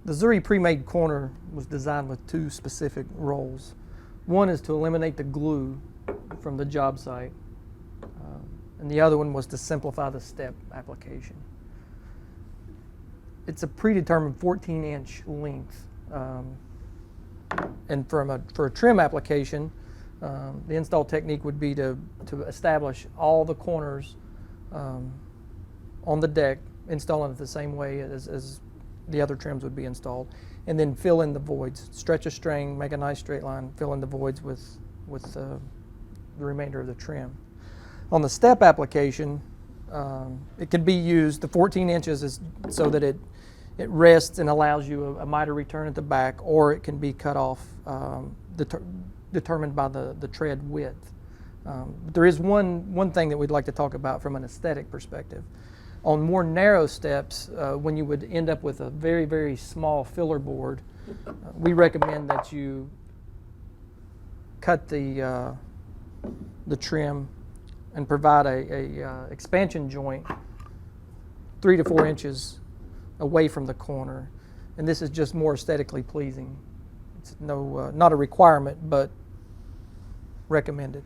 The Zuri pre-made corner was designed with two specific roles. One is to eliminate the glue from the job site, and the other one was to simplify the step application. It's a predetermined 14-inch length, and for a trim application, the install technique would be to establish all the corners on the deck, installing it the same way as the other trims would be installed, and then fill in the voids. Stretch a string, make a nice straight line, fill in the voids with the remainder of the trim. On the step application, it can be used, the 14 inches is so that it rests and allows you a miter return at the back, or it can be cut off, determined by the tread width. But there is one thing that we'd like to talk about from an aesthetic perspective. On more narrow steps, when you would end up with a very, very small filler board, we recommend that you cut the trim and provide a expansion joint 3 to 4 inches away from the corner. And this is just more aesthetically pleasing. It's not a requirement, but recommended.